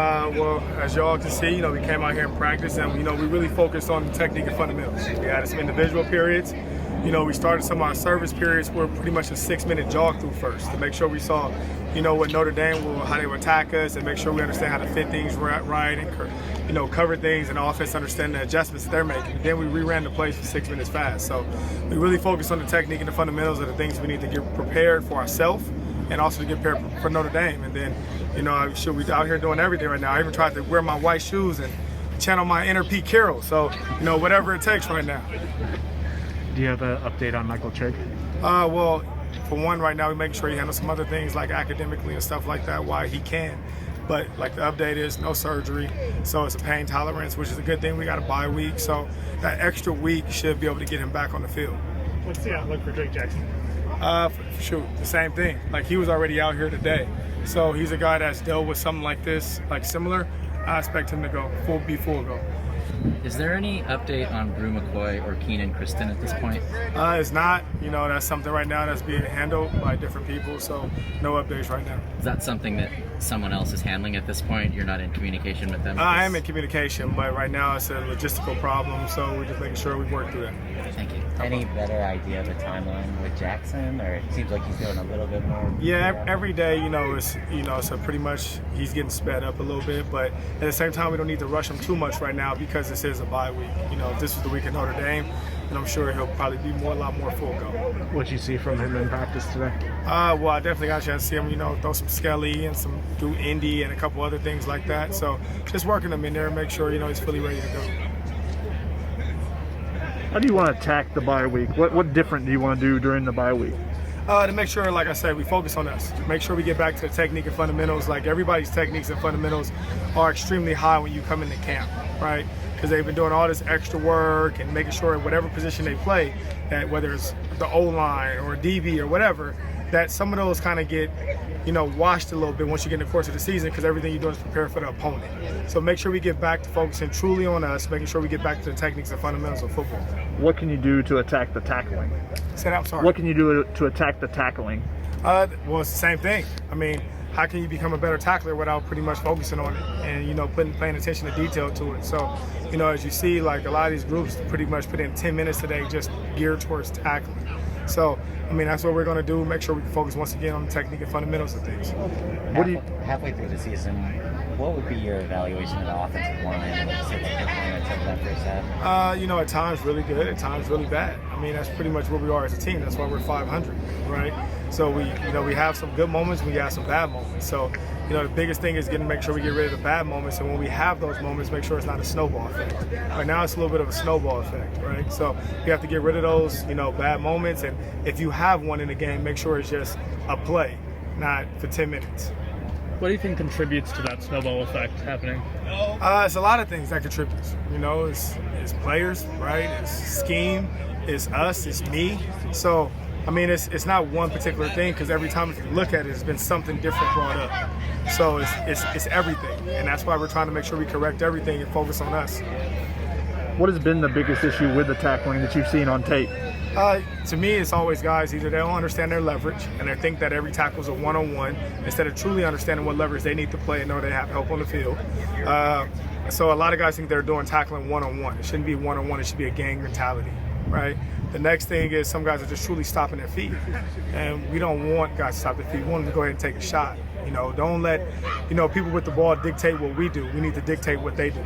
Well, as y'all can see, we came out here and practiced, and we really focused on the technique and fundamentals. We had some individual periods. We started some of our service periods were pretty much a 6-minute jog through first to make sure we saw, what Notre Dame will, how they would attack us, and make sure we understand how to fit things right and cover things, and offense understand the adjustments they're making. And then we reran the plays for 6 minutes fast. So we really focused on the technique and the fundamentals of the things we need to get prepared for ourselves, and also to get prepared for Notre Dame. And then, we out here doing everything right now. I even tried to wear my white shoes and channel my inner Pete Carroll. So, whatever it takes right now. Do you have an update on Michael Trigg? Well, for one, right now we're making sure he handles some other things like academically and stuff like that while he can. But like the update is no surgery, so it's a pain tolerance, which is a good thing. We got a bye week, so that extra week should be able to get him back on the field. What's the outlook for Drake Jackson? Shoot, the same thing. Like, he was already out here today, so he's a guy that's dealt with something like this, like similar. I expect him to be full go. Is there any update on Brew McCoy or Keenan Kristen at this point? It's not. That's something right now that's being handled by different people, so no updates right now. Is that something that someone else is handling at this point? You're not in communication with them? I am in communication, but right now it's a logistical problem, so we're just making sure we work through that. Thank you. Any better idea of a timeline with Jaxson, or it seems like he's doing a little bit more? Yeah, every day, so pretty much he's getting sped up a little bit, but at the same time, we don't need to rush him too much right now because this is a bye week. If this was the week of Notre Dame, and I'm sure he'll probably be a lot more full go. What'd you see from him in practice today? Well, I definitely got a chance to see him, throw some skelly and some do Indy and a couple other things like that. So just working him in there and make sure, he's fully ready to go. How do you want to attack the bye week? What different do you want to do during the bye week? To make sure, like I said, we focus on us. Make sure we get back to the technique and fundamentals. Like, everybody's techniques and fundamentals are extremely high when you come into camp, right? Because they've been doing all this extra work and making sure whatever position they play, that whether it's the O-line or DB or whatever, that some of those kind of get, washed a little bit once you get in the course of the season, because everything you're doing is prepare for the opponent. So make sure we get back to focusing truly on us, making sure we get back to the techniques and fundamentals of football. What can you do to attack the tackling? Say that, I'm sorry. What can you do to attack the tackling? Well, it's the same thing. How can you become a better tackler without pretty much focusing on it and, paying attention to detail to it? So, as you see, like, a lot of these groups pretty much put in 10 minutes today just geared towards tackling. So, that's what we're going to do. Make sure we can focus once again on the technique and fundamentals of things. Halfway through the season, what would be your evaluation of the offensive line? Like, say, the performance of that first half? At times really good, at times really bad. That's pretty much where we are as a team. That's why we're 500, right? So we have some good moments, we have some bad moments. So, the biggest thing is make sure we get rid of the bad moments, and when we have those moments, make sure it's not a snowball effect. Right now, it's a little bit of a snowball effect, right? So you have to get rid of those, bad moments, and if you have one in the game, make sure it's just a play, not for 10 minutes. What do you think contributes to that snowball effect happening? It's a lot of things that contributes. It's players, right? It's scheme, it's us, it's me. So, it's not one particular thing, because every time if you look at it, it's been something different brought up. So it's everything, and that's why we're trying to make sure we correct everything and focus on us. What has been the biggest issue with the tackling that you've seen on tape? To me, it's always guys, either they don't understand their leverage and they think that every tackle is a one-on-one instead of truly understanding what leverage they need to play and know they have help on the field. So a lot of guys think they're doing tackling one-on-one. It shouldn't be one-on-one, it should be a gang mentality, right? The next thing is some guys are just truly stopping their feet, and we don't want guys to stop their feet. We want them to go ahead and take a shot. Don't let people with the ball dictate what we do. We need to dictate what they do.